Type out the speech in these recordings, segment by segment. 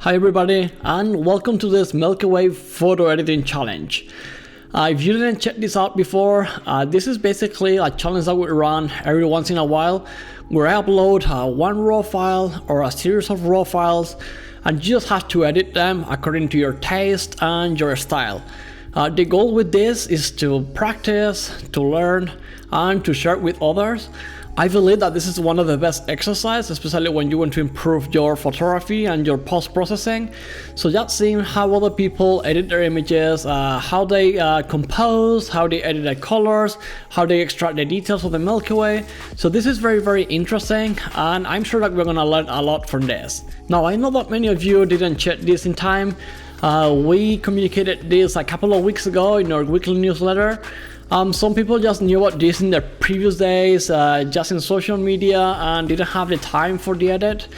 Hi everybody, and welcome to this Milky Way photo editing challenge. If you didn't check this out before, this is basically a challenge that we run every once in a while where I upload one raw file or a series of raw files and you just have to edit them according to your taste and your style. The goal with this is to practice, to learn, and to share it with others. I believe that this is one of the best exercises, especially when you want to improve your photography and your post-processing. So just seeing how other people edit their images, how they compose, how they edit their colors, how they extract the details of the Milky Way. So this is very interesting, and I'm sure that we're gonna learn a lot from this. Now I know that many of you didn't check this in time. We communicated this a couple of weeks ago in our weekly newsletter. Some people just knew about this in the previous days, just in social media, and didn't have the time for the edit.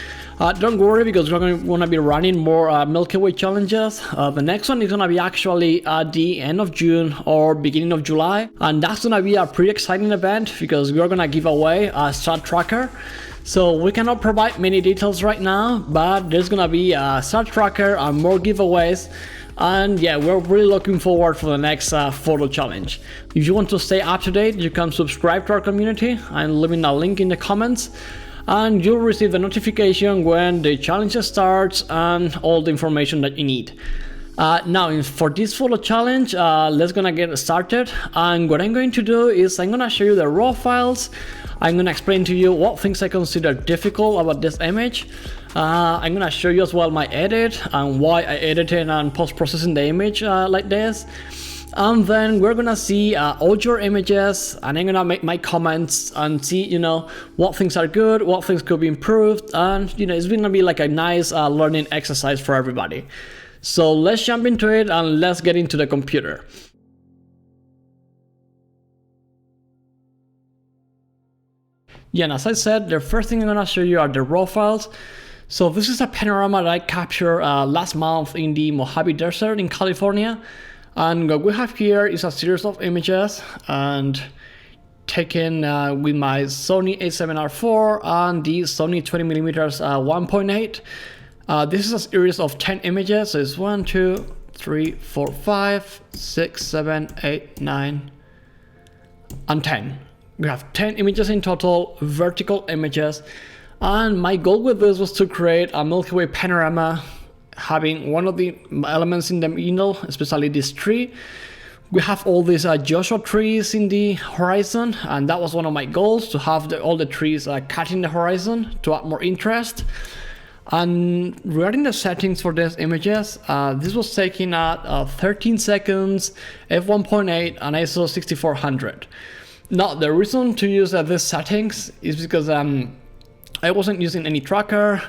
Don't worry, because we're going to be running more Milky Way challenges. The next one is going to be actually at the end of June or beginning of July, and that's going to be a pretty exciting event because we're going to give away a star tracker. So we cannot provide many details right now, but there's going to be a star tracker and more giveaways. And yeah, we're really looking forward for the next photo challenge. If you want to stay up to date, you can subscribe to our community. I'm leaving a link in the comments, and you'll receive the notification when the challenge starts and all the information that you need. Now for this photo challenge, let's gonna get started. And what I'm going to do is I'm gonna show you the raw files. I'm gonna explain to you what things I consider difficult about this image. I'm gonna show you as well my edit and why I edited and post-processing the image like this. And then we're gonna see all your images, and I'm gonna make my comments and see, what things are good, what things could be improved, and it's gonna be like a nice learning exercise for everybody. So let's jump into it and let's get into the computer. Yeah, and as I said, the first thing I'm gonna show you are the raw files. So this is a panorama that I captured last month in the Mojave Desert in California. And what we have here is a series of images and taken with my Sony a7R IV and the Sony 20mm 1.8. This is a series of 10 images. So it's 1, 2, 3, 4, 5, 6, 7, 8, 9, and 10. We have 10 images in total, vertical images. And my goal with this was to create a Milky Way panorama, having one of the elements in the middle, especially this tree. We have all these Joshua trees in the horizon, and that was one of my goals, to have all the trees cut in the horizon to add more interest. And regarding the settings for these images, this was taken at 13 seconds, f1.8, and ISO 6400. Now, the reason to use these settings is because I wasn't using any tracker.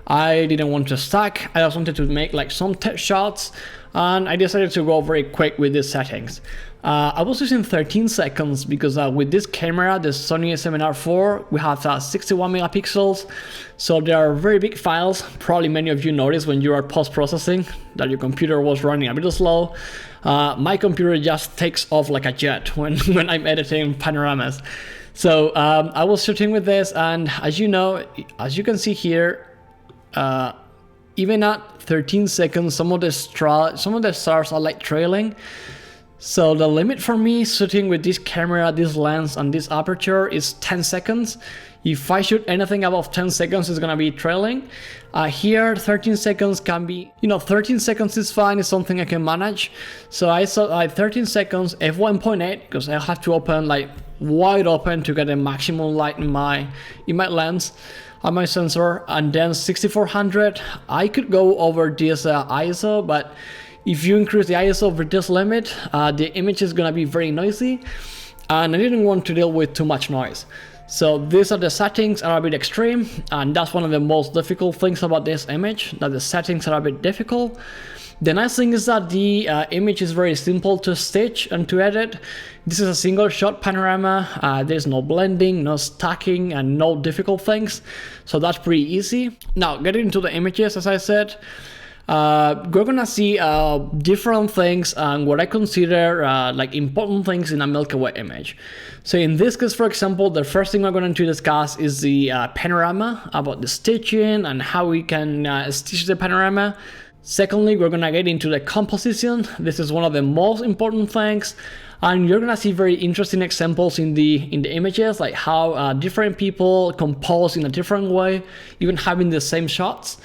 I didn't want to stack. I just wanted to make like some test shots, and I decided to go very quick with these settings. I was using 13 seconds because with this camera, the Sony a7R IV, we have 61 megapixels, so they are very big files. Probably many of you noticed when you are post-processing that your computer was running a bit slow. My computer just takes off like a jet when I'm editing panoramas. So I was shooting with this, and as you can see here, even at 13 seconds, some of the stars are like trailing. So the limit for me shooting with this camera, this lens, and this aperture is 10 seconds. If I shoot anything above 10 seconds, it's gonna be trailing. Here, 13 seconds can be, 13 seconds is fine, it's something I can manage. So I saw 13 seconds, f1.8, because I have to open like wide open to get a maximum light in my lens and my sensor. And then 6400, I could go over this ISO, but if you increase the ISO over this limit, the image is gonna be very noisy, and I didn't want to deal with too much noise. So these are the settings, are a bit extreme, and that's one of the most difficult things about this image, that the settings are a bit difficult. The nice thing is that the image is very simple to stitch and to edit. This is a single shot panorama. There's no blending, no stacking, and no difficult things. So that's pretty easy. Now, getting into the images, as I said, we're gonna see different things and what I consider like important things in a Milky Way image. So in this case, for example, the first thing we're going to discuss is the panorama, about the stitching and how we can stitch the panorama. Secondly, we're gonna get into the composition. This is one of the most important things, and you're gonna see very interesting examples in the images, like how different people compose in a different way, even having the same shots.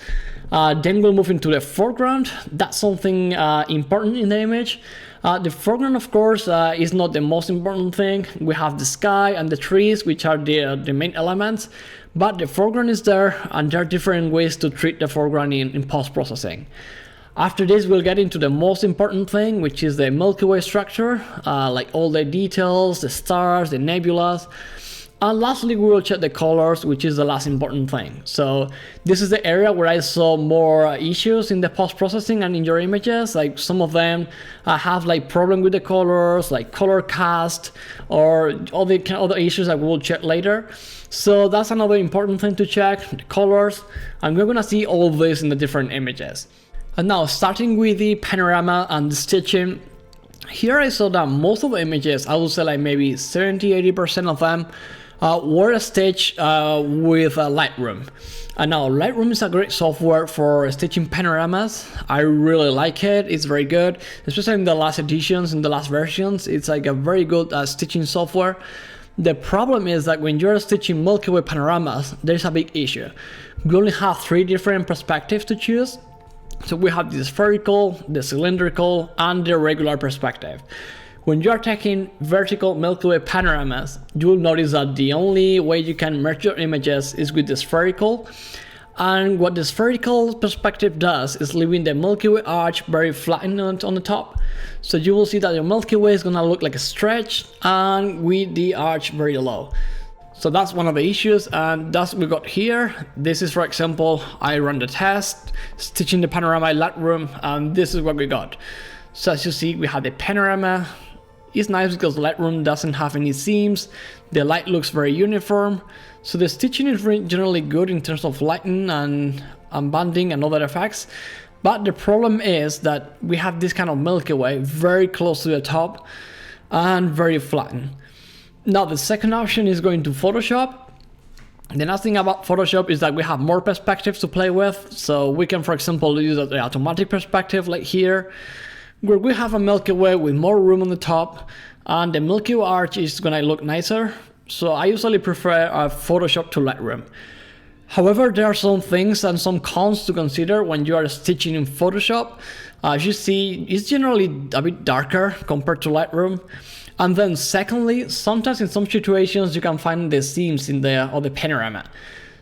Then we'll move into the foreground. That's something important in the image. The foreground, of course, is not the most important thing. We have the sky and the trees, which are the main elements, but the foreground is there, and there are different ways to treat the foreground in post-processing. After this, we'll get into the most important thing, which is the Milky Way structure, like all the details, the stars, the nebulas. And lastly, we will check the colors, which is the last important thing. So this is the area where I saw more issues in the post-processing and in your images. Like some of them have like problem with the colors, like color cast, or all the other issues that we will check later. So that's another important thing to check, the colors. And we're gonna see all of this in the different images. And now, starting with the panorama and the stitching, here I saw that most of the images, I would say like maybe 70–80% of them, were stitched with Lightroom. And now Lightroom is a great software for stitching panoramas. I really like it. It's very good, especially in the last editions, in the last versions. It's like a very good stitching software. The problem is that when you're stitching Milky Way panoramas, there's a big issue. We only have 3 different perspectives to choose. So we have the spherical, the cylindrical, and the regular perspective. When you are taking vertical Milky Way panoramas, you will notice that the only way you can merge your images is with the spherical. And what the spherical perspective does is leaving the Milky Way arch very flattened on the top. So you will see that your Milky Way is gonna look like a stretch and with the arch very low. So that's one of the issues, and that's what we got here. This is, for example, I run the test, stitching the panorama in Lightroom, and this is what we got. So as you see, we have the panorama. It's nice because Lightroom doesn't have any seams. The light looks very uniform. So the stitching is generally good in terms of lighting and banding and other effects. But the problem is that we have this kind of Milky Way very close to the top and very flattened. Now the second option is going to Photoshop. The nice thing about Photoshop is that we have more perspectives to play with. So we can, for example, use the automatic perspective like here, where we have a Milky Way with more room on the top, and the Milky Way arch is gonna look nicer. So I usually prefer Photoshop to Lightroom. However, there are some things and some cons to consider when you are stitching in Photoshop. As you see, it's generally a bit darker compared to Lightroom. And then secondly, sometimes in some situations you can find the seams in the panorama.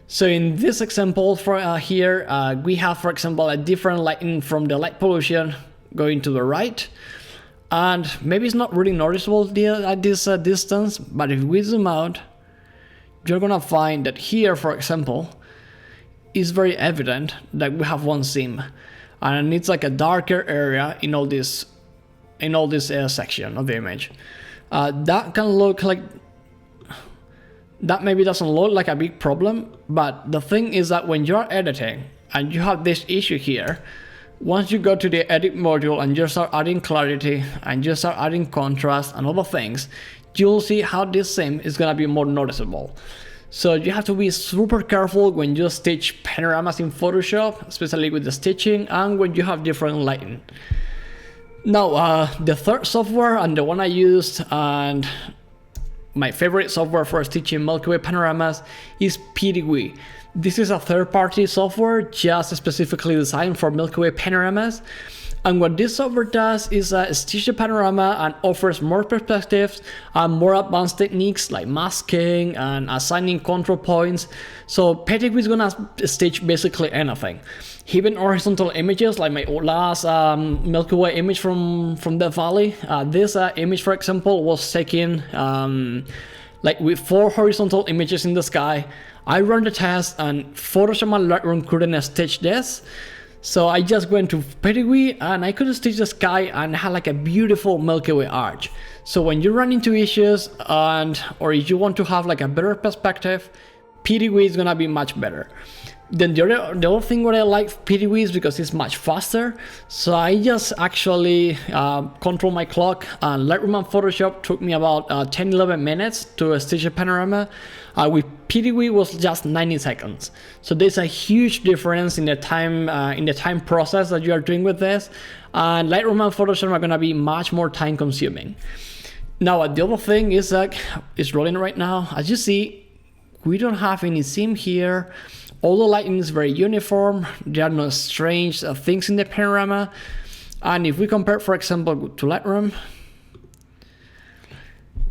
So in this example for here, we have, for example, a different lighting from the light pollution going to the right. And maybe it's not really noticeable at this distance, but if we zoom out, you're gonna find that here, for example, it's very evident that we have one seam. And it's like a darker area in all this section of the image. That can look like, that maybe doesn't look like a big problem, but the thing is that when you're editing and you have this issue here, once you go to the edit module and you start adding clarity and you start adding contrast and other things, you'll see how this seam is gonna be more noticeable. So you have to be super careful when you stitch panoramas in Photoshop, especially with the stitching and when you have different lighting. Now, the third software and the one I used and my favorite software for stitching Milky Way panoramas is PDW. This is a third-party software just specifically designed for Milky Way panoramas. And what this software does is stitch the panorama and offers more perspectives and more advanced techniques like masking and assigning control points. So PDW is gonna stitch basically anything. Even horizontal images like my last Milky Way image from the valley. This image, for example, was taken like with 4 horizontal images in the sky. I ran the test and Photoshop and Lightroom couldn't stitch this. So I just went to PDW and I could stitch the sky and had like a beautiful Milky Way arch. So when you run into issues or if you want to have like a better perspective, PDW is gonna be much better. Then the other thing what I like PDW is because it's much faster. So I just actually control my clock. Lightroom and Photoshop took me about 10-11 minutes to stitch a panorama. With PDW was just 90 seconds. So there's a huge difference in the time process that you are doing with this. And Lightroom and Photoshop are gonna be much more time consuming. Now the other thing is that it's rolling right now. As you see, we don't have any seam here. All the lighting is very uniform. There are no strange things in the panorama. And if we compare, for example, to Lightroom,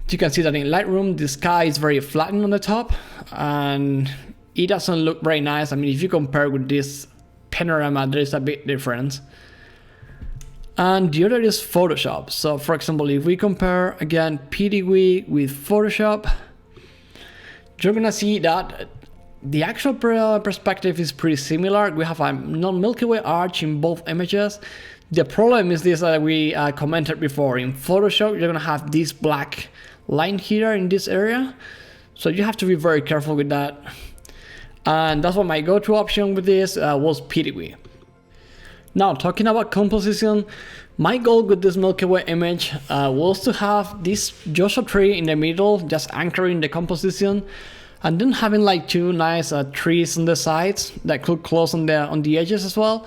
you can see that in Lightroom, the sky is very flattened on the top and it doesn't look very nice. I mean, if you compare with this panorama, there is a big difference. And the other is Photoshop. So for example, if we compare again PDW with Photoshop, you're gonna see that the actual perspective is pretty similar. We have a non-Milky Way arch in both images. The problem is this that we commented before. In Photoshop, you're gonna have this black line here in this area. So you have to be very careful with that. And that's what my go-to option with this was PDW. Now, talking about composition, my goal with this Milky Way image was to have this Joshua tree in the middle, just anchoring the composition, and then having like two nice trees on the sides that could close on the edges as well.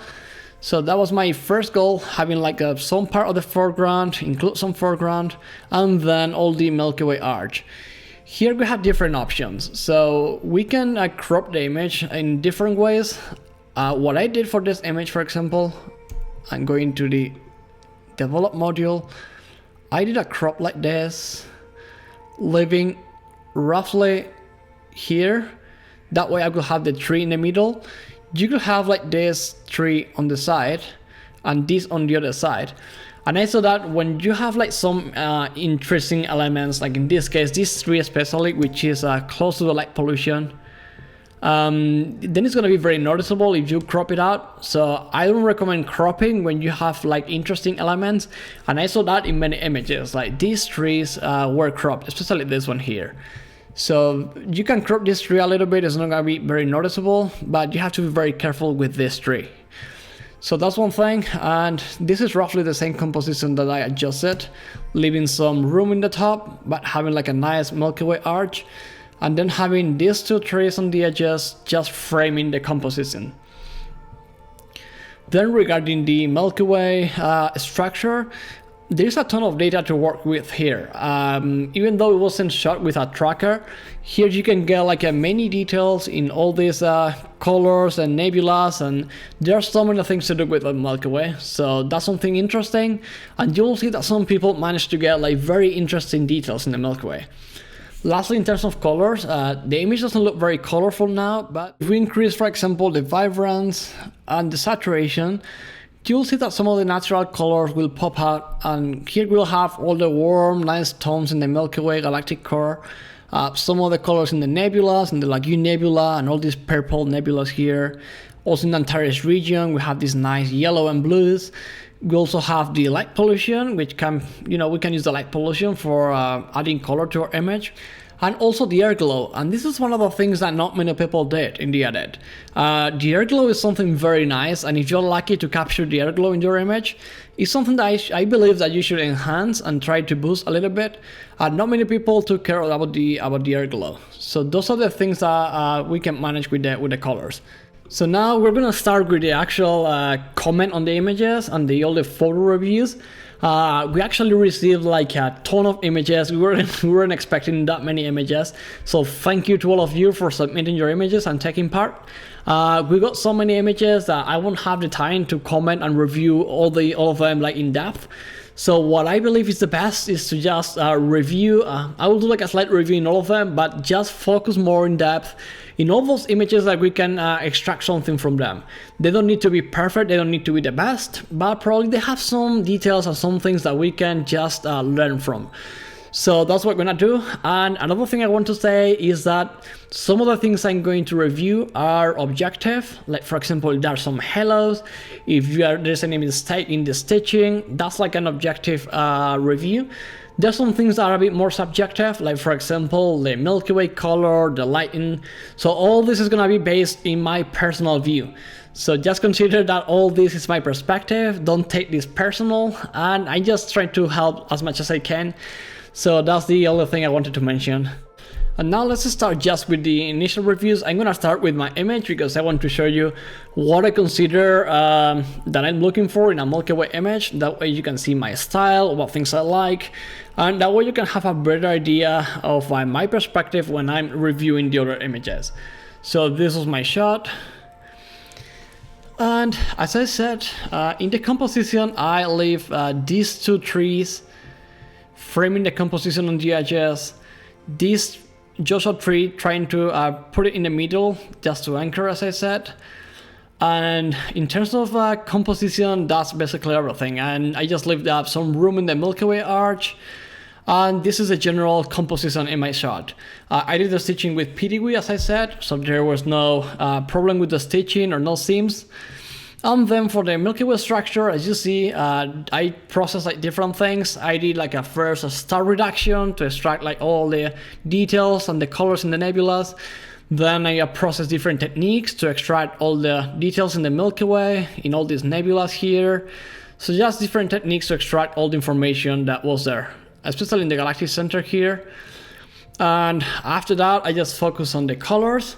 So that was my first goal, having like some part of the foreground, include some foreground, and then all the Milky Way arch. Here we have different options. So we can crop the image in different ways. What I did for this image, for example, I'm going to the develop module. I did a crop like this, leaving roughly here. That way I could have the tree in the middle. You could have like this tree on the side and this on the other side. And I saw that when you have like some interesting elements, like in this case, this tree especially, which is close to the light pollution, then it's gonna be very noticeable if you crop it out. So I don't recommend cropping when you have like interesting elements. And I saw that in many images, like these trees were cropped, especially this one here. So you can crop this tree a little bit, it's not gonna be very noticeable, but you have to be very careful with this tree. So that's one thing, and this is roughly the same composition that I adjusted, leaving some room in the top, but having like a nice Milky Way arch, and then having these two trees on the edges, just framing the composition. Then regarding the Milky Way structure, there's a ton of data to work with here. Even though it wasn't shot with a tracker, here you can get like many details in all these colors and nebulas, and there are so many things to do with the Milky Way. So that's something interesting, and you'll see that some people manage to get like very interesting details in the Milky Way. Lastly, in terms of colors, the image doesn't look very colorful now, but if we increase, for example, the vibrance and the saturation, you'll see that some of the natural colors will pop out, and here we'll have all the warm, nice tones in the Milky Way galactic core, some of the colors in the nebulas, in the Lagoon Nebula, and all these purple nebulas here. Also in the Antares region, we have these nice yellow and blues. We also have the light pollution, which can, we can use the light pollution for adding color to our image. And also the air glow, and this is one of the things that not many people did in the edit. The air glow is something very nice, and if you're lucky to capture the air glow in your image, it's something that I believe that you should enhance and try to boost a little bit. Not many people took care about the air glow, so those are the things that we can manage with the colors. So now we're gonna start with the actual comment on the images and all the photo reviews. We actually received like a ton of images. We weren't expecting that many images. So thank you to all of you for submitting your images and taking part. We got so many images that I won't have the time to comment and review all of them like in depth. So what I believe is the best is to just review. I will do like a slight review in all of them, but just focus more in depth in all those images that we can extract something from them. They don't need to be perfect, they don't need to be the best, but probably they have some details and some things that we can just learn from. So that's what we're gonna do. And another thing I want to say is that some of the things I'm going to review are objective. Like for example, there are some halos. If there's any mistake in the stitching, that's like an objective review. There's some things that are a bit more subjective, like for example, the Milky Way color, the lighting. So all this is gonna be based in my personal view. So just consider that all this is my perspective, don't take this personal, and I just try to help as much as I can. So that's the only thing I wanted to mention. And now let's start just with the initial reviews. I'm gonna start with my image because I want to show you what I consider that I'm looking for in a Milky Way image. That way you can see my style, what things I like, and that way you can have a better idea of my perspective when I'm reviewing the other images. So this was my shot. And as I said, in the composition, I leave these two trees, framing the composition on the edges, this Joshua tree, trying to put it in the middle just to anchor, as I said. And in terms of composition, that's basically everything. And I just leave some room in the Milky Way arch. And this is a general composition in my shot. I did the stitching with PDW, as I said, so there was no problem with the stitching or no seams. And then for the Milky Way structure, as you see, I processed like different things. I did like a first star reduction to extract like all the details and the colors in the nebulas. Then I processed different techniques to extract all the details in the Milky Way, in all these nebulas here. So just different techniques to extract all the information that was there, especially in the galactic center here. And after that, I just focus on the colors.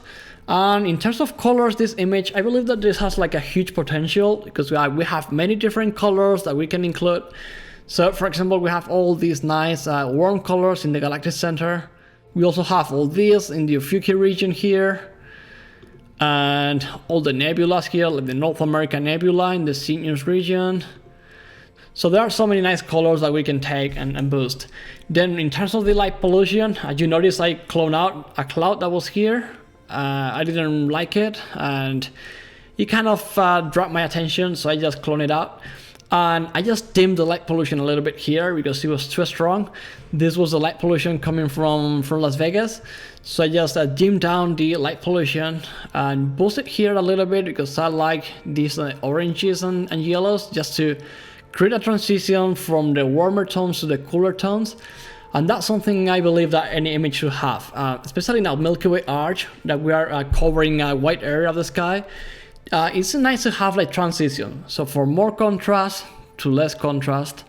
And in terms of colors, this image, I believe that this has like a huge potential because we have many different colors that we can include. So for example, we have all these nice warm colors in the galactic center. We also have all these in the Ophiuchi region here. And all the nebulas here, like the North American nebula in the Cygnus region. So there are so many nice colors that we can take and boost. Then in terms of the light pollution, as you notice, I cloned out a cloud that was here. I didn't like it and it kind of dropped my attention, so I just cloned it out. And I just dimmed the light pollution a little bit here because it was too strong. This was the light pollution coming from Las Vegas. So I just dimmed down the light pollution and boosted here a little bit because I like these oranges and yellows just to create a transition from the warmer tones to the cooler tones. And that's something I believe that any image should have, especially now Milky Way arch that we are covering a wide area of the sky. It's nice to have like transition. So for more contrast to less contrast,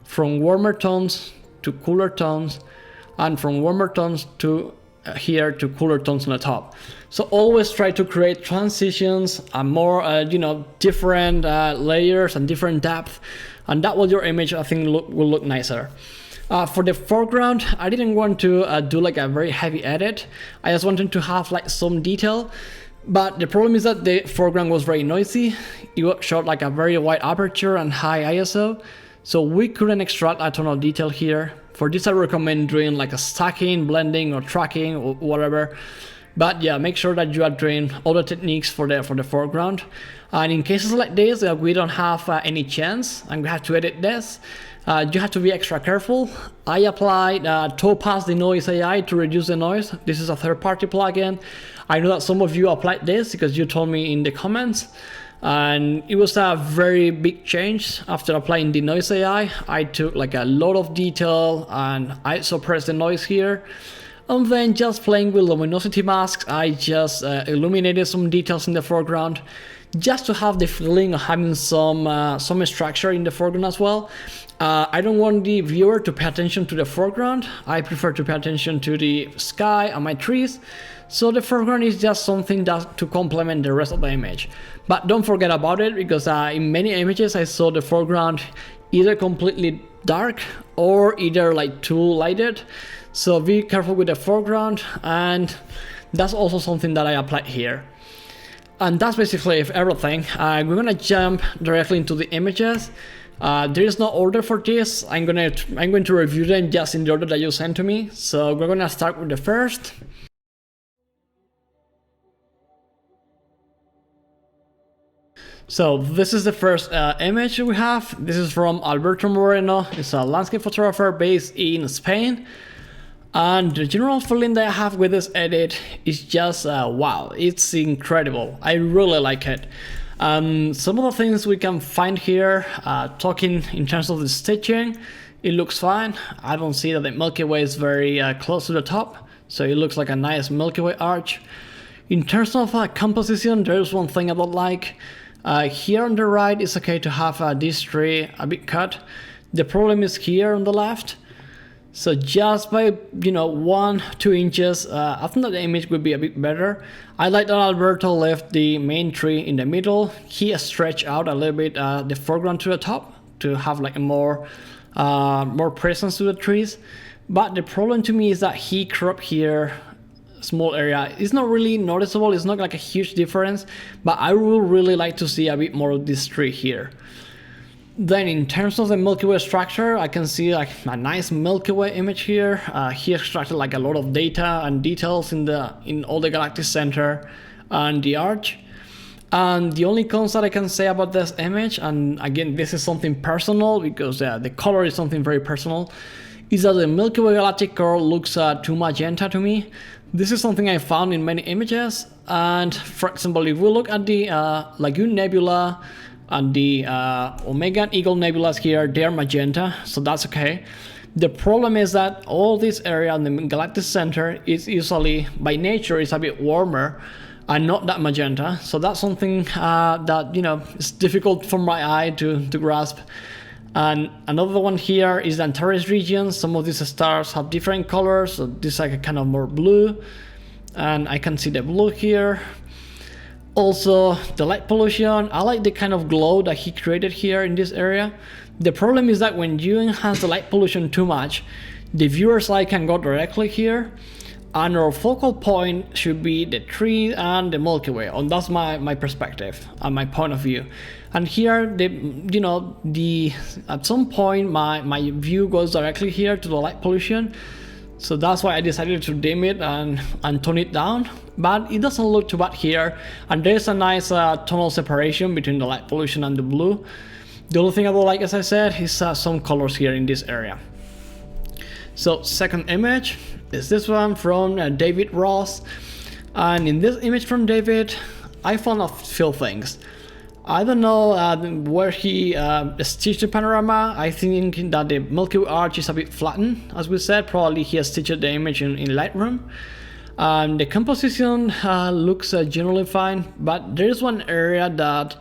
from warmer tones to cooler tones, and from warmer tones to here to cooler tones on the top. So always try to create transitions and more, different layers and different depth, and that will your image I think will look nicer. For the foreground, I didn't want to do like a very heavy edit. I just wanted to have like some detail, but the problem is that the foreground was very noisy. It shot like a very wide aperture and high ISO, so we couldn't extract a ton of detail here. For this, I recommend doing like a stacking, blending, or tracking, or whatever. But yeah, make sure that you are doing all the techniques for the foreground. And in cases like this, we don't have any chance, and we have to edit this. You have to be extra careful. I applied Topaz the Noise AI to reduce the noise. This is a third-party plugin. I know that some of you applied this because you told me in the comments. And it was a very big change after applying the Noise AI. I took like a lot of detail and I suppressed the noise here. And then just playing with luminosity masks, I just illuminated some details in the foreground, just to have the feeling of having some structure in the foreground as well. I don't want the viewer to pay attention to the foreground. I prefer to pay attention to the sky and my trees. So the foreground is just something that to complement the rest of the image. But don't forget about it, because in many images I saw the foreground either completely dark or either like too lighted. So be careful with the foreground, and that's also something that I applied here. And that's basically everything. We're gonna jump directly into the images. There is no order for this. I'm going to review them just in the order that you sent to me. So we're gonna start with the first. So this is the first image we have. This is from Alberto Moreno. It's a landscape photographer based in Spain. And the general feeling that I have with this edit is just wow, it's incredible. I really like it. Some of the things we can find here, talking in terms of the stitching, it looks fine. I don't see that the Milky Way is very close to the top, so it looks like a nice Milky Way arch. In terms of composition, there's one thing I don't like. Here on the right, it's okay to have this tree a bit cut. The problem is here on the left. So just by 1-2 inches, I think that the image would be a bit better. I like that Alberto left the main tree in the middle. He stretched out a little bit the foreground to the top to have like a more presence to the trees. But the problem to me is that he cropped here small area. It's not really noticeable. It's not like a huge difference, but I would really like to see a bit more of this tree here. Then in terms of the Milky Way structure, I can see like a nice Milky Way image here. He extracted like a lot of data and details in all the galactic center and the arch. And the only cons that I can say about this image, and again this is something personal because the color is something very personal, is that the Milky Way galactic core looks too magenta to me. This is something I found in many images, and for example, if we look at the Lagoon Nebula and the Omega and Eagle nebulas here, they're magenta, so that's okay. The problem is that all this area in the galactic center is usually, by nature, is a bit warmer and not that magenta, so that's something that it's difficult for my eye to grasp. And another one here is the Antares region. Some of these stars have different colors, so this is like a kind of more blue, and I can see the blue here. Also, the light pollution, I like the kind of glow that he created here in this area. The problem is that when you enhance the light pollution too much, the viewer's eye can go directly here, and our focal point should be the tree and the Milky Way, and that's my perspective and my point of view. And here, at some point, my view goes directly here to the light pollution. So that's why I decided to dim it and tone it down, but it doesn't look too bad here, and there's a nice tonal separation between the light pollution and the blue. The only thing I don't like, as I said, is some colors here in this area. So second image is this one from David Ross, and in this image from David, I found a few things. I don't know where he stitched the panorama. I think that the Milky Way arch is a bit flattened, as we said. Probably he has stitched the image in Lightroom. The composition looks generally fine, but there is one area that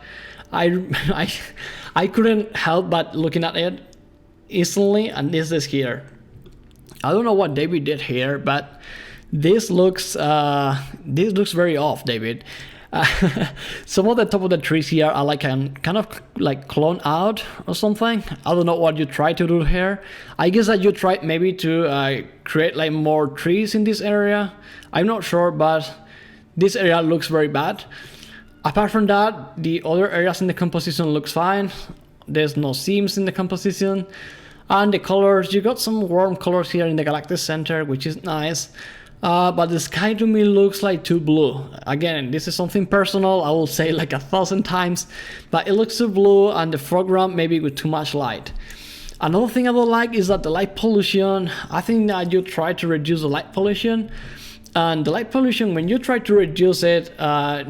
I couldn't help but looking at it instantly, and this is here. I don't know what David did here, but this looks very off, David. Some of the top of the trees here are like kind of like cloned out or something. I don't know what you try to do here. I guess that you tried maybe to create like more trees in this area. I'm not sure, but this area looks very bad. Apart from that, the other areas in the composition looks fine. There's no seams in the composition, and the colors, you got some warm colors here in the galactic center, which is nice. But the sky to me looks like too blue. Again, this is something personal, I will say like 1,000 times, but it looks too blue, and the foreground maybe with too much light. Another thing I don't like is that the light pollution, I think that you try to reduce the light pollution, and the light pollution, when you try to reduce it,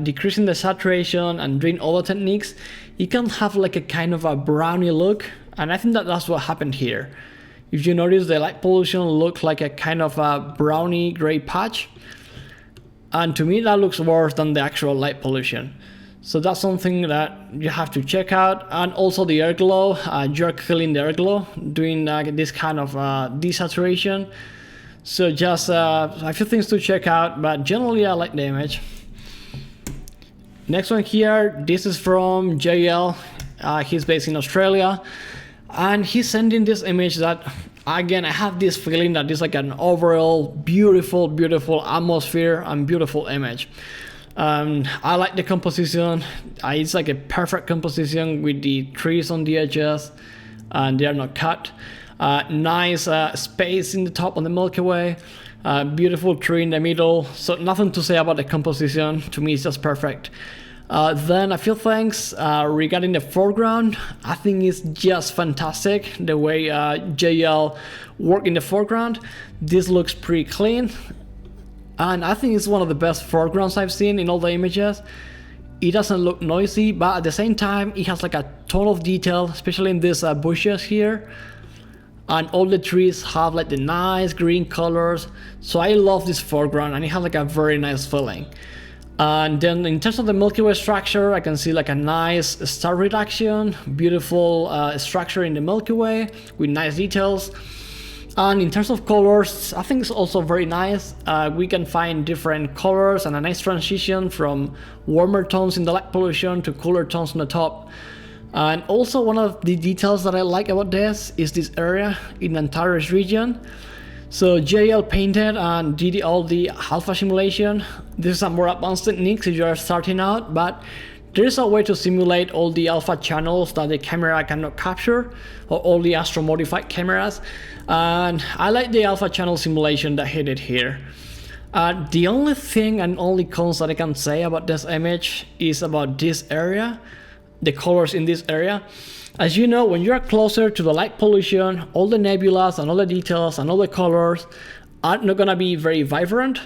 decreasing the saturation and doing other techniques, it can have like a kind of a browny look, and I think that that's what happened here. If you notice, the light pollution looks like a kind of a browny gray patch, and to me that looks worse than the actual light pollution. So that's something that you have to check out. And also the air glow, you're killing the air glow doing this kind of desaturation. So just a few things to check out, but generally I like the image. Next one here, this is from JL. He's based in Australia, and he's sending this image that, again, I have this feeling that it's like an overall beautiful atmosphere and beautiful image. I like the composition. It's like a perfect composition with the trees on the edges, and they are not cut. Nice space in the top on the Milky Way. Beautiful tree in the middle. So nothing to say about the composition. To me, it's just perfect. Then a few things regarding the foreground. I think it's just fantastic the way JL worked in the foreground. This looks pretty clean, and I think it's one of the best foregrounds I've seen in all the images. It doesn't look noisy, but at the same time it has like a ton of detail, especially in these bushes here. and all the trees have like the nice green colors. So I love this foreground, and it has like a very nice feeling. And then in terms of the Milky Way structure, I can see like a nice star reduction, beautiful structure in the Milky Way with nice details. And in terms of colors, I think it's also very nice. We can find different colors and a nice transition from warmer tones in the light pollution to cooler tones on the top. And also one of the details that I like about this is this area in Antares region. So JL painted and did all the alpha simulation. This is a more advanced technique if you are starting out, but there is a way to simulate all the alpha channels that the camera cannot capture, or all the astro modified cameras. And I like the alpha channel simulation that he did here. The only thing and only cons that I can say about this image is about this area, the colors in this area. As you know, when you are closer to the light pollution, all the nebulas and all the details and all the colors are not gonna be very vibrant.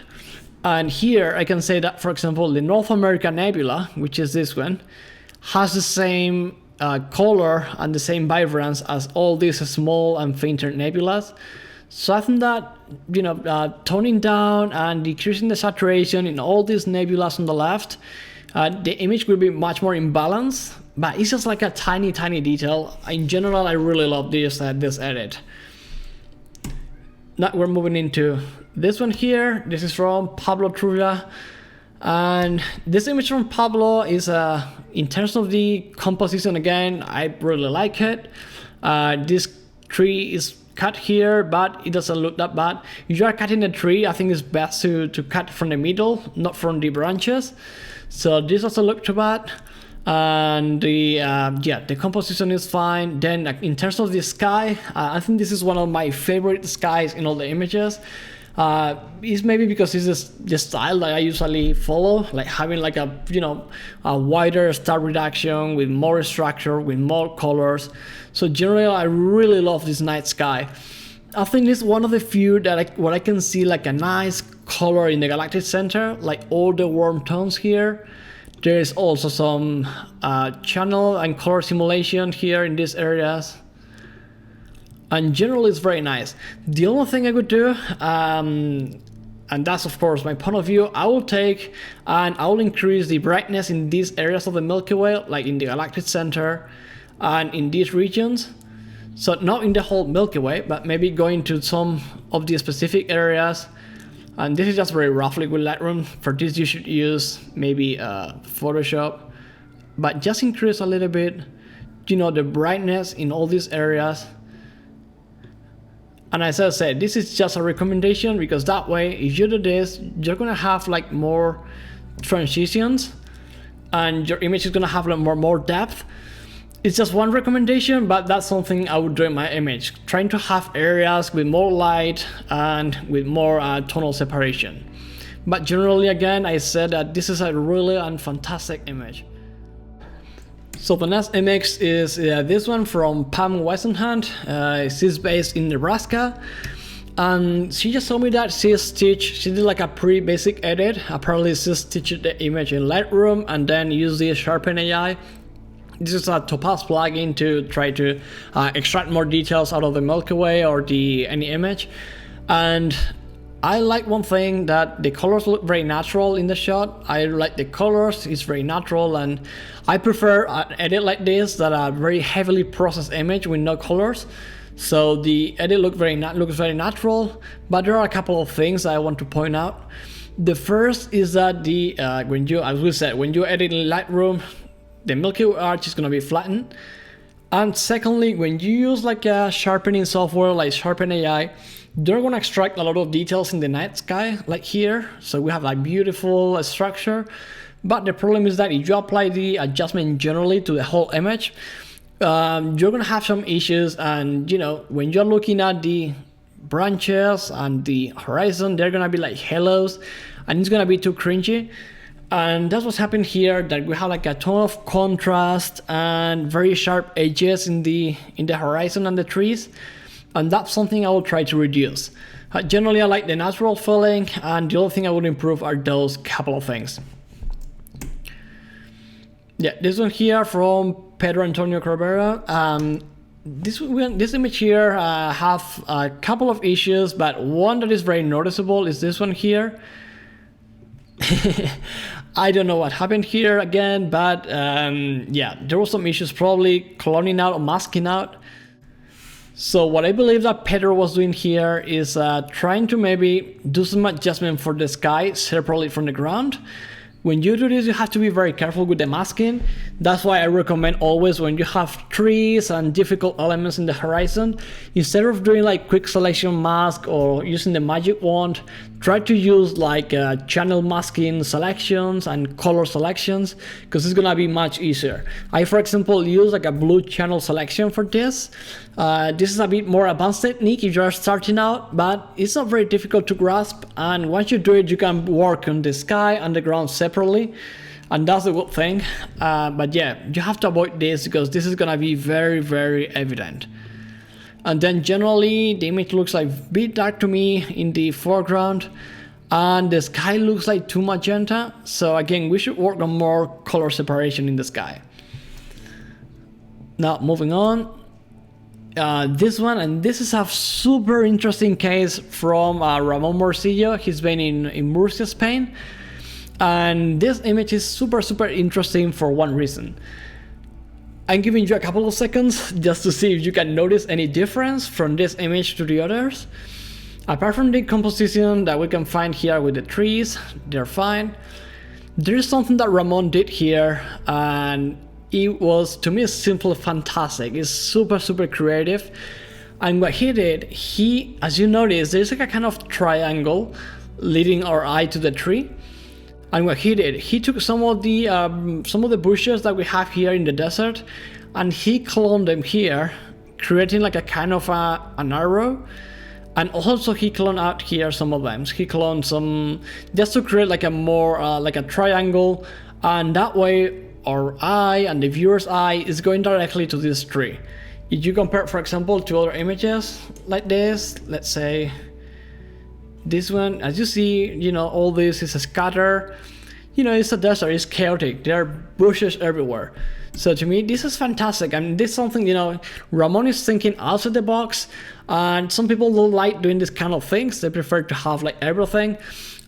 And here I can say that, for example, the North America nebula, which is this one, has the same color and the same vibrance as all these small and fainter nebulas. So I think that, you know, toning down and decreasing the saturation in all these nebulas on the left, the image will be much more in balance. But it's just like a tiny detail. In general, I really love this edit. Now we're moving into this one here. This is from Pablo Truvia. And this image from Pablo is, in terms of the composition, again, I really like it. This tree is cut here, but it doesn't look that bad. If you are cutting a tree, I think it's best to cut from the middle, not from the branches. So this doesn't look too bad. And the composition is fine. Then in terms of the sky, I think this is one of my favorite skies in all the images. It's maybe because it's the style that I usually follow, like having like a wider star reduction with more structure, with more colors. So generally, I really love this night sky. I think it's one of the few that where I can see like a nice color in the galactic center, like all the warm tones here. There is also some channel and color simulation here in these areas. And generally it's very nice. The only thing I would do, and that's of course my point of view, I will take and I will increase the brightness in these areas of the Milky Way, like in the galactic center and in these regions. So not in the whole Milky Way, but maybe going to some of the specific areas. And this is just very roughly with Lightroom. For this you should use maybe Photoshop, but just increase a little bit, the brightness in all these areas. And as I said, this is just a recommendation, because that way, if you do this, you're gonna have like more transitions and your image is gonna have like more depth. It's just one recommendation, but that's something I would do in my image, trying to have areas with more light and with more tonal separation. But generally, again, I said that this is a really fantastic image. So the next image is this one from Pam Weisenhand. She's based in Nebraska. And she just told me that she did like a pretty basic edit. Apparently she stitched the image in Lightroom and then used the Sharpen AI. This is a Topaz plugin to try to extract more details out of the Milky Way or any image. And I like one thing, that the colors look very natural in the shot. I like the colors, it's very natural, and I prefer an edit like this that are very heavily processed image with no colors. So the edit looks very natural, but there are a couple of things I want to point out. The first is that when you edit in Lightroom, the Milky Way arch is going to be flattened. And secondly, when you use like a sharpening software like Sharpen AI, they're going to extract a lot of details in the night sky, like here. So we have like beautiful structure. But the problem is that if you apply the adjustment generally to the whole image, you're going to have some issues. And when you're looking at the branches and the horizon, they're going to be like halos, and it's going to be too cringy. And that's what's happened here, that we have like a ton of contrast and very sharp edges in the horizon and the trees. And that's something I will try to reduce. Generally, I like the natural feeling, and the only thing I would improve are those couple of things. Yeah, this one here from Pedro Antonio Cabrera. this image here have a couple of issues, but one that is very noticeable is this one here. I don't know what happened here again, but yeah, there were some issues, probably cloning out or masking out. So what I believe that Pedro was doing here is trying to maybe do some adjustment for the sky separately from the ground. When you do this, you have to be very careful with the masking. That's why I recommend always, when you have trees and difficult elements in the horizon, instead of doing like quick selection mask or using the magic wand, try to use like channel masking selections and color selections, because it's gonna be much easier. I, for example, use like a blue channel selection for this. This is a bit more advanced technique if you're starting out, but it's not very difficult to grasp, and once you do it, you can work on the sky and the ground separately, and that's a good thing. But yeah, you have to avoid this because this is gonna be very, very evident. And then generally the image looks like a bit dark to me in the foreground, and the sky looks like too magenta. So again, we should work on more color separation in the sky. Now moving on. This one, and this is a super interesting case from Ramon Morcillo. He's been in Murcia, Spain, and this image is super interesting for one reason. I'm giving you a couple of seconds just to see if you can notice any difference from this image to the others. Apart from the composition that we can find here with the trees, they're fine. There is something that Ramon did here, and it was, to me, simply fantastic. It's super creative. And what he did, as you notice, there's like a kind of triangle leading our eye to the tree. And what he did, he took some of the bushes that we have here in the desert, and he cloned them here, creating like a kind of an arrow. And also he cloned out here some of them. He cloned some just to create like a more like a triangle, and that way our eye and the viewer's eye is going directly to this tree. If you compare, for example, to other images like this, let's say this one, as you see, you know, all this is a scatter. You know, it's a desert, it's chaotic. There are bushes everywhere. So to me, this is fantastic. I mean, this is something, you know, Ramon is thinking outside the box, and some people don't like doing this kind of things. They prefer to have like everything.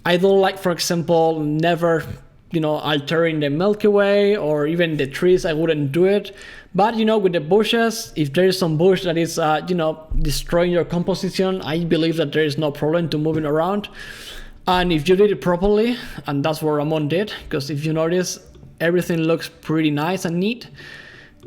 I don't like, for example, never, you know, altering the Milky Way or even the trees. I wouldn't do it. But, you know, with the bushes, if there is some bush that is, you know, destroying your composition, I believe that there is no problem to moving around. And if you did it properly, and that's what Ramon did, because if you notice, everything looks pretty nice and neat.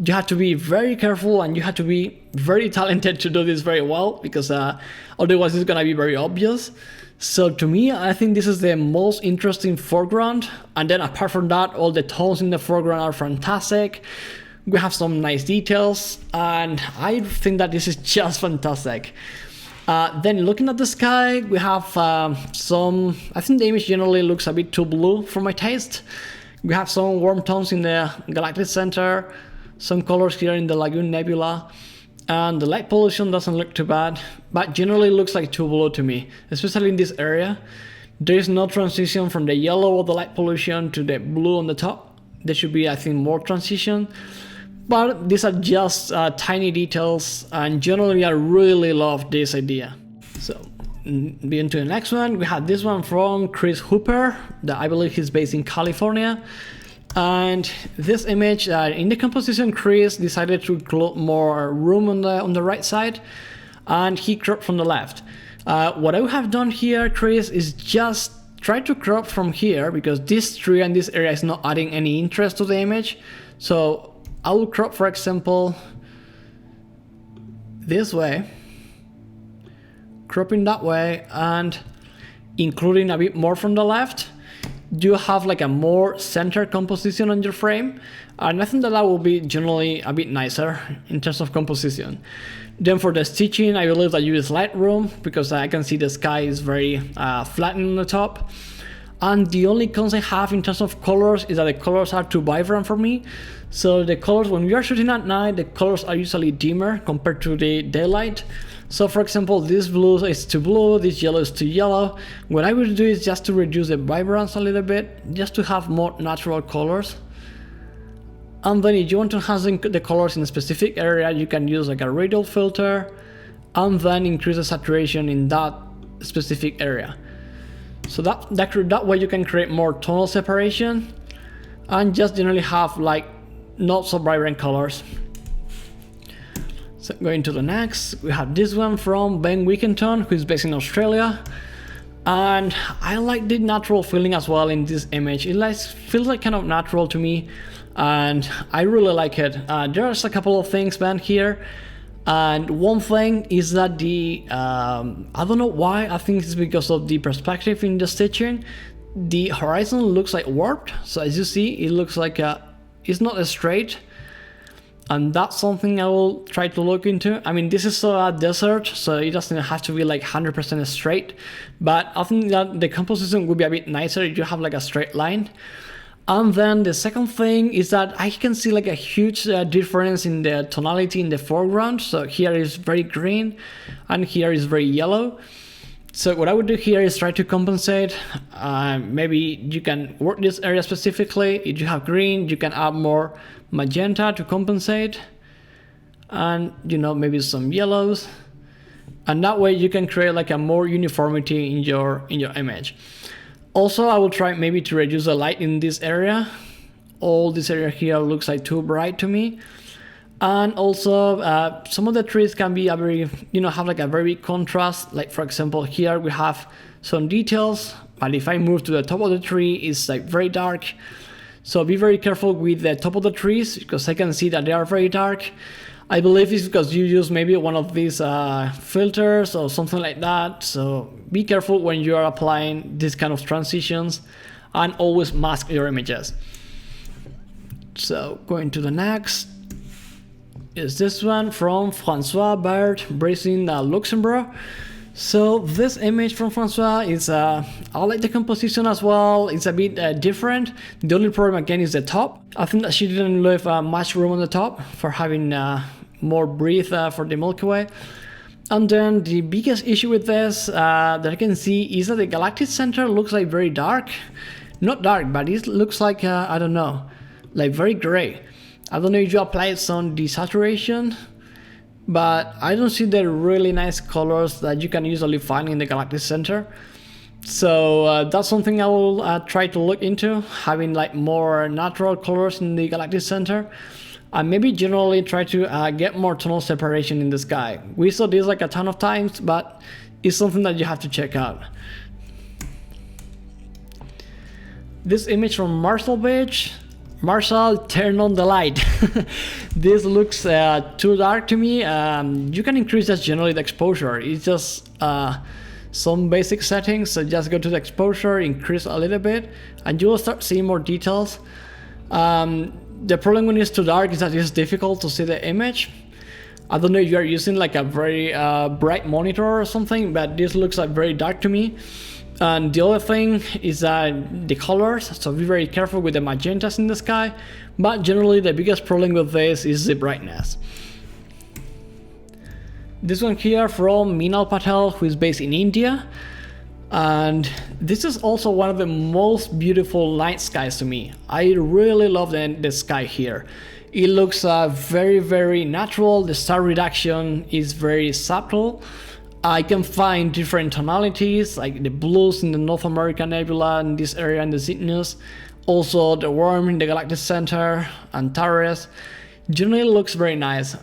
You have to be very careful, and you have to be very talented to do this very well, because otherwise it's gonna be very obvious. So to me, I think this is the most interesting foreground. And then apart from that, all the tones in the foreground are fantastic. We have some nice details, and I think that this is just fantastic. Then looking at the sky, we have I think the image generally looks a bit too blue for my taste. We have some warm tones in the galactic center, some colors here in the Lagoon Nebula, and the light pollution doesn't look too bad, but generally looks like too blue to me, especially in this area. There is no transition from the yellow of the light pollution to the blue on the top. There should be, I think, more transition. But these are just tiny details, and generally I really love this idea. So, being to the next one, we have this one from Chris Hooper, that I believe he's based in California. And this image, in the composition, Chris decided to include more room on the right side, and he cropped from the left. What I have done here, Chris, is just try to crop from here, because this tree and this area is not adding any interest to the image. So I will crop, for example, this way, cropping that way, and including a bit more from the left. You have like a more center composition on your frame, and I think that will be generally a bit nicer in terms of composition. Then for the stitching, I believe that you use Lightroom, because I can see the sky is very flattened on the top. And the only cons I have in terms of colors is that the colors are too vibrant for me. So the colors, when we are shooting at night, the colors are usually dimmer compared to the daylight. So for example, this blue is too blue, this yellow is too yellow. What I will do is just to reduce the vibrance a little bit, just to have more natural colors. And then if you want to enhance the colors in a specific area, you can use like a radial filter and then increase the saturation in that specific area. So that way you can create more tonal separation and just generally have like not so vibrant colors. So going to the next, we have this one from Ben Wickenton, who is based in Australia. And I like the natural feeling as well in this image. It feels like kind of natural to me, and I really like it. There's a couple of things banned here, and one thing is that I don't know why, I think it's because of the perspective in the stitching. The horizon looks like warped, so as you see, it looks like it's not straight. And that's something I will try to look into. I mean, this is a desert, so it doesn't have to be like 100% straight, but I think that the composition would be a bit nicer if you have like a straight line. And then the second thing is that I can see like a huge difference in the tonality in the foreground. So here is very green and here is very yellow. So what I would do here is try to compensate. Maybe you can work this area specifically. If you have green, you can add more magenta to compensate, and maybe some yellows, and that way you can create like a more uniformity in your image. Also, I will try maybe to reduce the light in this area. All this area here looks like too bright to me. And also some of the trees can be a very have like a very big contrast. Like for example, here we have some details, but if I move to the top of the tree, it's like very dark. So be very careful with the top of the trees, because I can see that they are very dark. I believe it's because you use maybe one of these filters or something like that. So be careful when you are applying this kind of transitions, and always mask your images. So going to the next is this one from Francois Baird, based in Luxembourg. So this image from Francois is, I like the composition as well. It's a bit different. The only problem again is the top. I think that she didn't leave much room on the top for having more breadth for the Milky Way. And then the biggest issue with this that I can see is that the galactic center looks like very dark. Not dark, but it looks like, I don't know, like very gray. I don't know if you applied some desaturation, but I don't see the really nice colors that you can usually find in the galactic center. So that's something I will try to look into, having like more natural colors in the galactic center, and maybe generally try to get more tonal separation in the sky. We saw this like a ton of times, but it's something that you have to check out. This image from Marshall Beach. Marshall, turn on the light. This looks too dark to me. You can increase just generally the exposure. It's just some basic settings. So just go to the exposure, increase a little bit, and you will start seeing more details. The problem when it's too dark is that it's difficult to see the image. I don't know if you are using like a very bright monitor or something, but this looks like very dark to me. And the other thing is the colors, so be very careful with the magentas in the sky, but generally the biggest problem with this is the brightness. This one here from Minal Patel, who is based in India, and this is also one of the most beautiful night skies to me. I really love the sky here. It looks very, very natural. The star reduction is very subtle. I can find different tonalities, like the blues in the North American Nebula in this area in the Cygnus, also the worm in the galactic center, Antares. Generally looks very nice.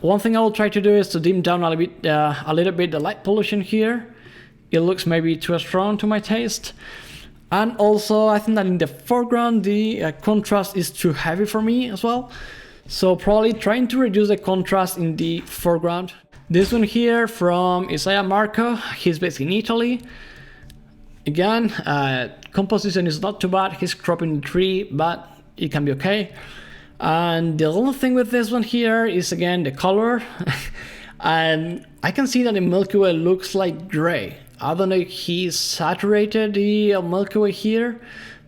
One thing I will try to do is to dim down a little bit the light pollution here. It looks maybe too strong to my taste. And also I think that in the foreground the contrast is too heavy for me as well. So probably trying to reduce the contrast in the foreground. This one here from Isaiah Marco, he's based in Italy. Again, composition is not too bad, he's cropping the tree, but it can be okay. And the only thing with this one here is again the color. And I can see that the Milky Way looks like gray. I don't know if he saturated the Milky Way here,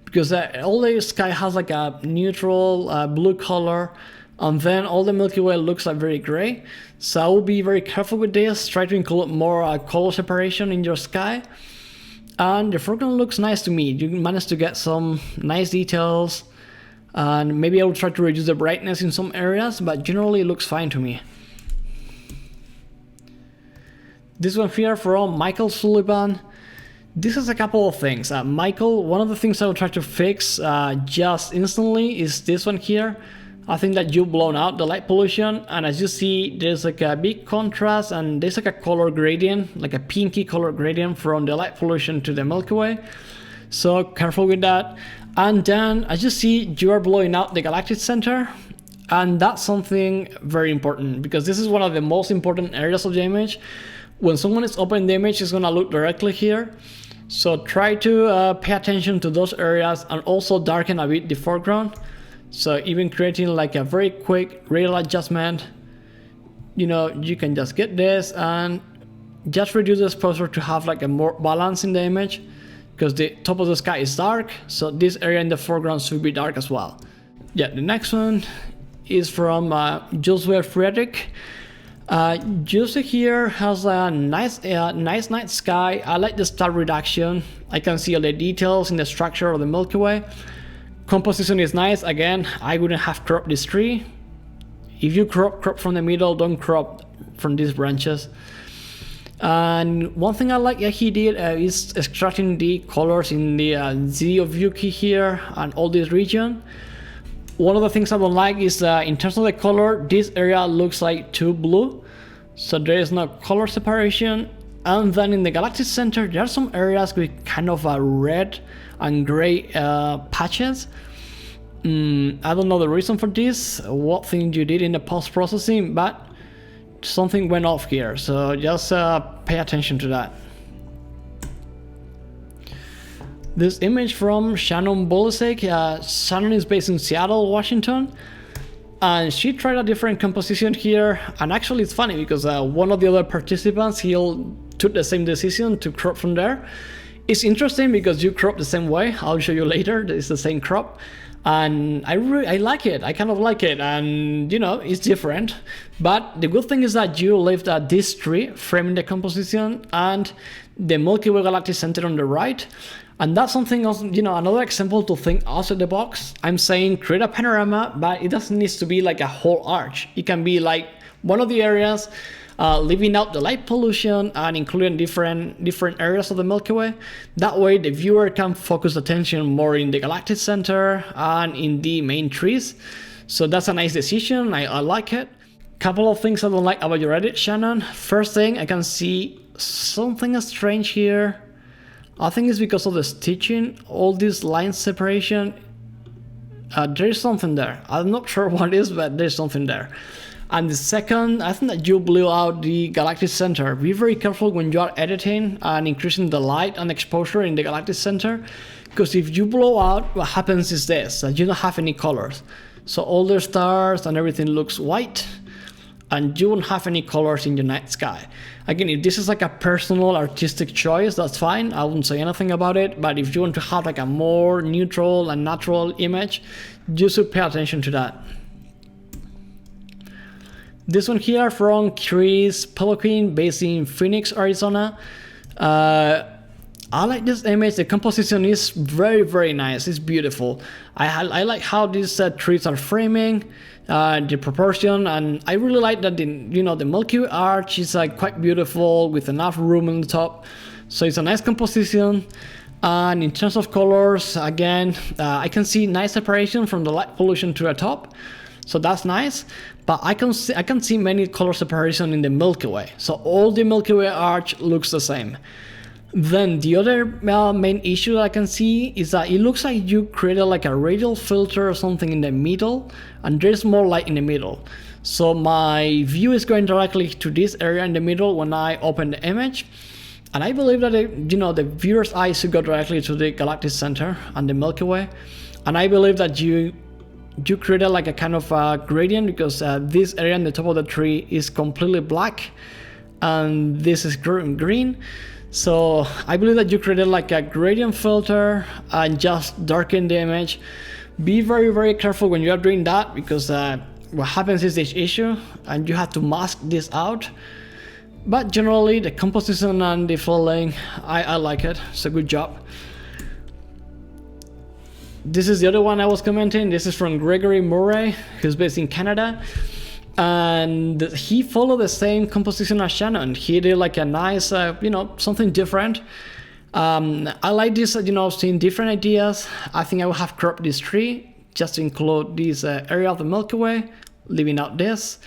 because all the sky has like a neutral blue color, and then all the Milky Way looks like very gray. So I will be very careful with this, try to include more color separation in your sky. And the foreground looks nice to me. You managed to get some nice details, and maybe I will try to reduce the brightness in some areas, but generally it looks fine to me. This one here from Michael Sullivan. This is a couple of things. Michael, one of the things I will try to fix just instantly is this one here. I think that you've blown out the light pollution, and as you see, there's like a big contrast and there's like a color gradient, like a pinky color gradient from the light pollution to the Milky Way. So careful with that. And then as you see, you are blowing out the galactic center, and that's something very important because this is one of the most important areas of the image. When someone is opening the image, it's gonna look directly here. So try to pay attention to those areas and also darken a bit the foreground. So even creating like a very quick radial adjustment, you know, you can just get this and just reduce the exposure to have like a more balance in the image, because the top of the sky is dark, so this area in the foreground should be dark as well. Yeah, the next one is from Josue Friedrich. Jose here has a nice night sky. I like the star reduction. I can see all the details in the structure of the Milky Way. Composition is nice. Again, I wouldn't have cropped this tree. If you crop from the middle, don't crop from these branches. And one thing I like that he did is extracting the colors in the Z of Yuki here and all this region. One of the things I don't like is in terms of the color, this area looks like too blue, so there is no color separation. And then in the galactic center, there are some areas with kind of a red and gray patches. I don't know the reason for this, what thing you did in the post-processing, but something went off here, so just pay attention to that. This image from Shannon Bolisek. Shannon is based in Seattle, Washington, and she tried a different composition here, and actually it's funny because one of the other participants, he took the same decision to crop from there. It's interesting because you crop the same way. I'll show you later. It's the same crop, and I like it. I kind of like it, and you know, it's different. But the good thing is that you left this tree framing the composition and the Milky Way galactic center on the right. And that's something else, you know, another example to think outside the box. I'm saying create a panorama, but it doesn't need to be like a whole arch. It can be like one of the areas, leaving out the light pollution and including different areas of the Milky Way. That way the viewer can focus attention more in the galactic center and in the main trees. So that's a nice decision. I like it. Couple of things I don't like about your edit, Shannon. First thing, I can see something strange here. I think it's because of the stitching, all this line separation. There is something there. I'm not sure what it is, but there's something there. And the second, I think that you blew out the galactic center. Be very careful when you are editing and increasing the light and exposure in the galactic center, because if you blow out, what happens is this, that you don't have any colors. So all the stars and everything looks white, and you won't have any colors in your night sky. Again, if this is like a personal artistic choice, that's fine. I wouldn't say anything about it. But if you want to have like a more neutral and natural image, you should pay attention to that. This one here from Chris Peloquin, based in Phoenix, Arizona. I like this image. The composition is very, very nice. It's beautiful. I like how these trees are framing, the proportion, and I really like that the Milky Way arch is quite beautiful with enough room on the top. So it's a nice composition. And in terms of colors, again, I can see nice separation from the light pollution to the top. So that's nice, but I can see many color separation in the Milky Way. So all the Milky Way arch looks the same. Then the other main issue that I can see is that it looks like you created like a radial filter or something in the middle, and there's more light in the middle. So my view is going directly to this area in the middle when I open the image. And I believe that the viewer's eye should go directly to the galactic center and the Milky Way. And I believe that you created like a kind of a gradient, because this area on the top of the tree is completely black and this is green. So I believe that you created like a gradient filter and just darken the image. Be very, very careful when you are doing that, because what happens is this issue and you have to mask this out. But generally the composition and the filling, I like it. It's a good job. This is the other one I was commenting. This is from Gregory Murray, who's based in Canada. And he followed the same composition as Shannon. He did like a nice, something different. I like this, seeing different ideas. I think I will have cropped this tree just to include this area of the Milky Way, leaving out this.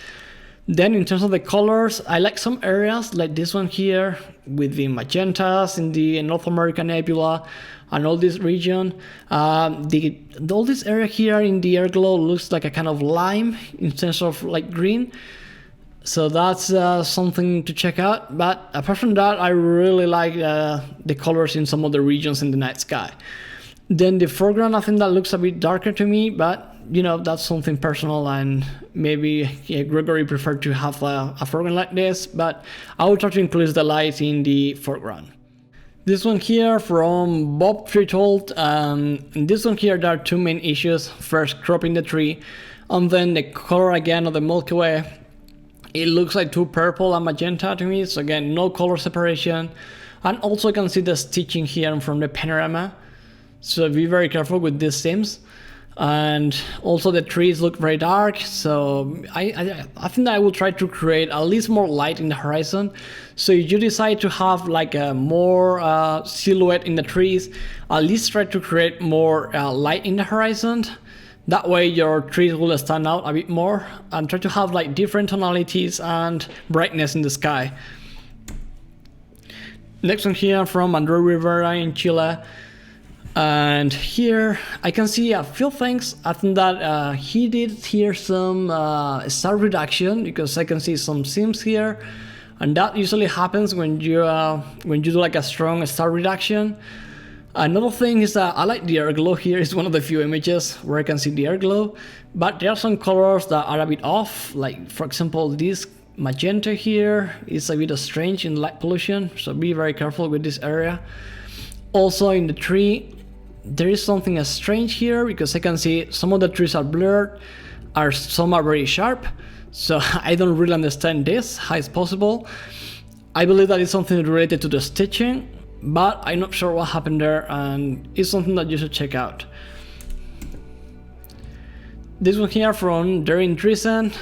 Then in terms of the colors, I like some areas like this one here with the magentas in the North American Nebula and all this region. All this area here in the airglow looks like a kind of lime in terms of like green. So that's something to check out. But apart from that, I really like the colors in some of the regions in the night sky. Then the foreground, I think that looks a bit darker to me, but that's something personal, and maybe Gregory preferred to have a foreground like this, but I will try to increase the light in the foreground. This one here from Bob Tritold, and this one here, there are two main issues. First, cropping the tree, and then the color again of the Milky Way. It looks like too purple and magenta to me, so again, no color separation. And also you can see the stitching here from the Panorama, so be very careful with these seams. And also the trees look very dark, so I think that I will try to create at least more light in the horizon. So if you decide to have like a more silhouette in the trees, at least try to create more light in the horizon. That way your trees will stand out a bit more, and try to have like different tonalities and brightness in the sky. Next one here from Andrew Rivera in Chile. And here I can see a few things. I think that he did here some star reduction, because I can see some seams here, and that usually happens when you do like a strong star reduction. Another thing is that I like the air glow here. It's one of the few images where I can see the air glow, but there are some colors that are a bit off. Like for example, this magenta here is a bit strange in light pollution, so be very careful with this area. Also in the tree, there is something strange here, because I can see some of the trees are blurred, some are very sharp, so I don't really understand this, how it's possible. I believe that it's something related to the stitching, but I'm not sure what happened there, and it's something that you should check out. This one here from Darren Dreesen.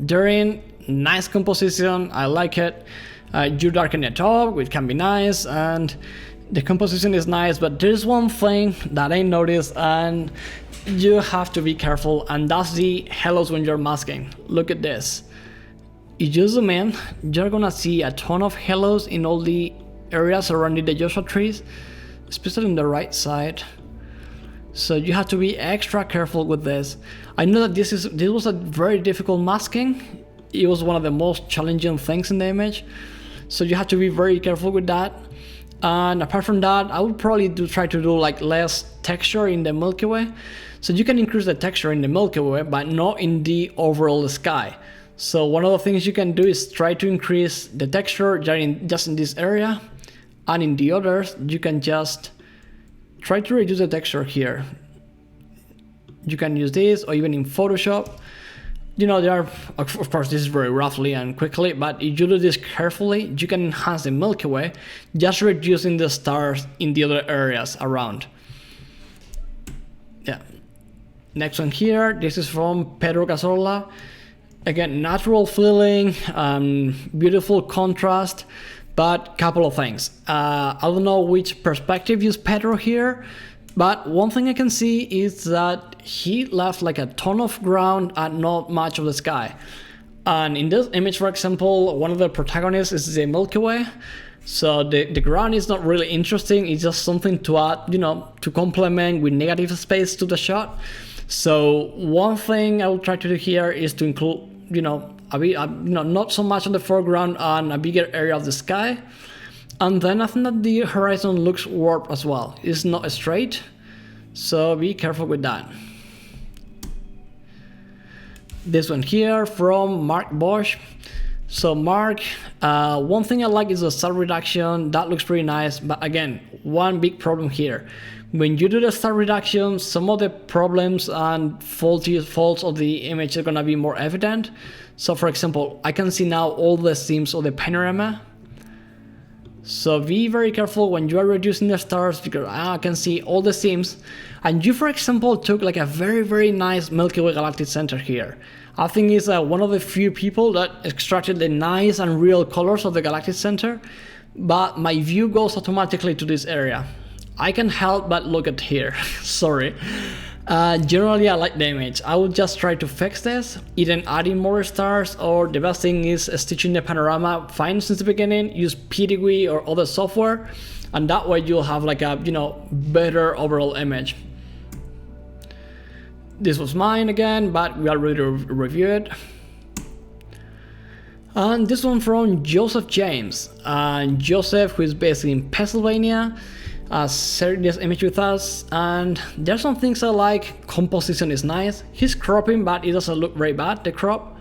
Darren, nice composition, I like it. You darken the top, which can be nice, and the composition is nice, but there's one thing that I noticed, and you have to be careful, and that's the halos when you're masking. Look at this. If you zoom in, you're gonna see a ton of halos in all the areas surrounding the Joshua trees, especially on the right side. So you have to be extra careful with this. I know that this was a very difficult masking. It was one of the most challenging things in the image, so you have to be very careful with that. And apart from that, I would probably try to do like less texture in the Milky Way. So you can increase the texture in the Milky Way, but not in the overall sky. So one of the things you can do is try to increase the texture just in this area, and in the others you can just try to reduce the texture here. You can use this, or even in Photoshop. There are, of course, this is very roughly and quickly, but if you do this carefully, you can enhance the Milky Way, just reducing the stars in the other areas around. Yeah. Next one here, this is from Pedro Cazorla. Again, natural feeling, beautiful contrast, but couple of things. I don't know which perspective used Pedro here, but one thing I can see is that he left like a ton of ground and not much of the sky. And in this image, for example, one of the protagonists is the Milky Way. So the ground is not really interesting. It's just something to add, to complement with negative space to the shot. So one thing I will try to do here is to include, a bit, not so much on the foreground and a bigger area of the sky. And then I think that the horizon looks warped as well. It's not straight, so be careful with that. This one here from Mark Bosch. So Mark, one thing I like is the star reduction. That looks pretty nice, but again, one big problem here. When you do the star reduction, some of the problems and faults of the image are gonna be more evident. So for example, I can see now all the seams of the panorama. So be very careful when you are reducing the stars, because I can see all the seams. And you, for example, took like a very nice Milky Way galactic center here. I think it's one of the few people that extracted the nice and real colors of the galactic center, but my view goes automatically to this area. I can't help but look at here. Sorry. Generally I like the image. I will just try to fix this, either adding more stars, or the best thing is stitching the panorama fine since the beginning, use PDW or other software, and that way you'll have like a, better overall image. This was mine again, but we already reviewed it. And this one from Joseph James. Joseph, who is based in Pennsylvania, shared this image with us, and there's some things I like. Composition is nice. He's cropping, but it doesn't look very bad, the crop.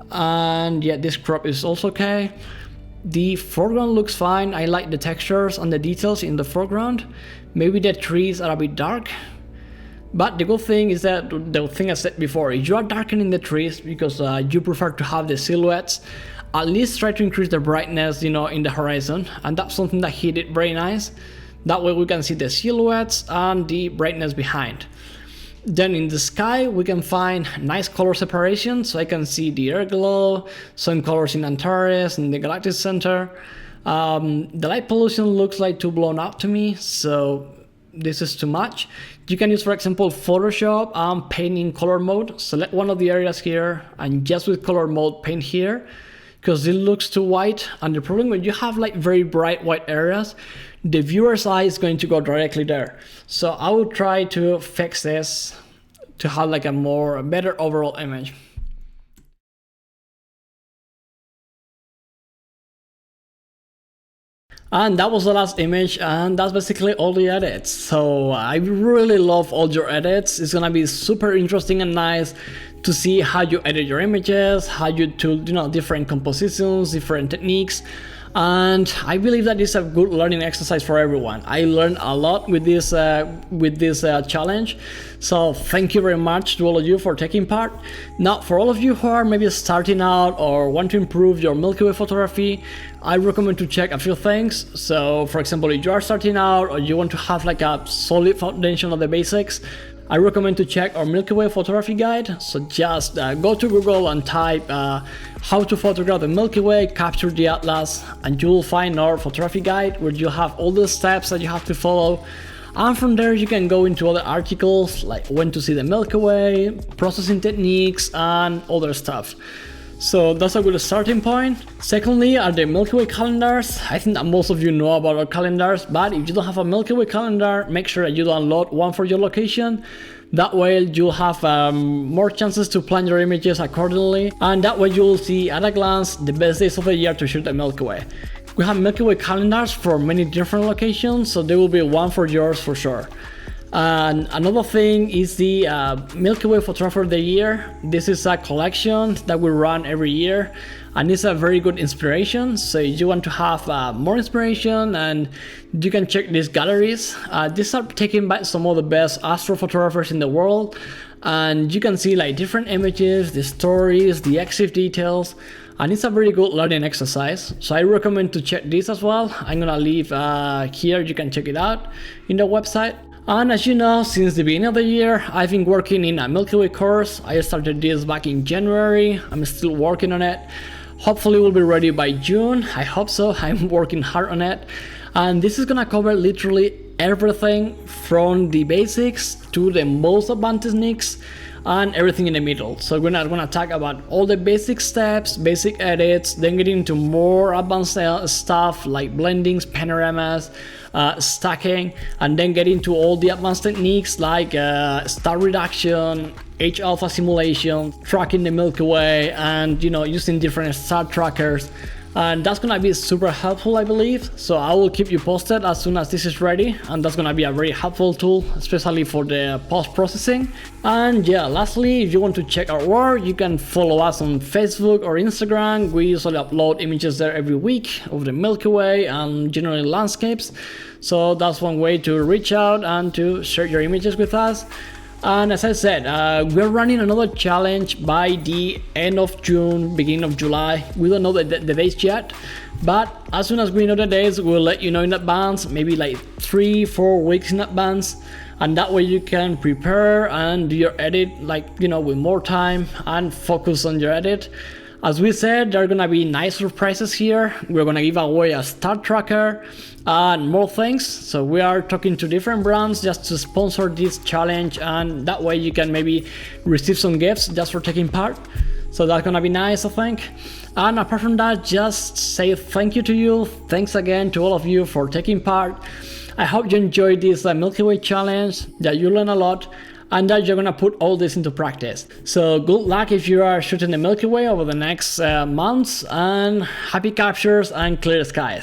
And yeah, this crop is also okay. The foreground looks fine. I like the textures and the details in the foreground. Maybe the trees are a bit dark, but the good thing is that the thing I said before, if you are darkening the trees because you prefer to have the silhouettes, at least try to increase the brightness, in the horizon, and that's something that he did very nice. That way we can see the silhouettes and the brightness behind. Then in the sky we can find nice color separation, so I can see the air glow, some colors in Antares and the galactic center. The light pollution looks like too blown out to me, so this is too much. You can use, for example, Photoshop and paint in color mode. Select one of the areas here and just with color mode paint here, because it looks too white. And the problem when you have like very bright white areas, the viewer's eye is going to go directly there. So I will try to fix this to have like a better overall image. And that was the last image, and that's basically all the edits. So I really love all your edits. It's gonna be super interesting and nice to see how you edit your images, how you do different compositions, different techniques. And I believe that it's a good learning exercise for everyone. I learned a lot with this challenge, so thank you very much to all of you for taking part. Now, for all of you who are maybe starting out or want to improve your Milky Way photography, I recommend to check a few things. So, for example, if you are starting out or you want to have like a solid foundation of the basics, I recommend to check our Milky Way photography guide. So just go to Google and type how to photograph the Milky Way, capture the atlas, and you will find our photography guide where you have all the steps that you have to follow. And from there you can go into other articles like when to see the Milky Way, processing techniques, and other stuff. So that's a good starting point. Secondly are the Milky Way calendars. I think that most of you know about our calendars, but if you don't have a Milky Way calendar, make sure that you download one for your location. That way you'll have more chances to plan your images accordingly, and that way you'll see at a glance the best days of the year to shoot the Milky Way. We have Milky Way calendars for many different locations, so there will be one for yours for sure. And another thing is the Milky Way Photographer of the Year. This is a collection that we run every year, and it's a very good inspiration. So if you want to have more inspiration, and you can check these galleries. These are taken by some of the best astrophotographers in the world, and you can see like different images, the stories, the EXIF details, and it's a very good learning exercise. So I recommend to check this as well. I'm gonna leave here, you can check it out in the website. And as you know, since the beginning of the year, I've been working in a Milky Way course. I started this back in January. I'm still working on it. Hopefully it will be ready by June. I hope so. I'm working hard on it. And this is gonna cover literally everything from the basics to the most advanced techniques and everything in the middle. So we're not gonna talk about all the basic steps, basic edits, then get into more advanced stuff like blendings, panoramas, stacking, and then get into all the advanced techniques like star reduction, H-alpha simulation, tracking the Milky Way, and using different star trackers. And that's gonna be super helpful, I believe. So I will keep you posted as soon as this is ready, and that's gonna be a very helpful tool, especially for the post-processing. And yeah, lastly, if you want to check our work, you can follow us on Facebook or Instagram. We usually upload images there every week of the Milky Way and generally landscapes. So that's one way to reach out and to share your images with us. And as I said, we're running another challenge by the end of June, beginning of July. We don't know the dates yet, but as soon as we know the dates, we'll let you know in advance, maybe like 3-4 weeks in advance, and that way you can prepare and do your edit, like, you know, with more time and focus on your edit. As we said, there are gonna be nice surprises here. We're gonna give away a start tracker and more things. So we are talking to different brands just to sponsor this challenge, and that way you can maybe receive some gifts just for taking part. So that's gonna be nice, I think. And apart from that, just say thank you to you. Thanks again to all of you for taking part. I hope you enjoyed this Milky Way challenge, that you learn a lot, and that you're gonna put all this into practice. So good luck if you are shooting the Milky Way over the next months, and happy captures and clear skies.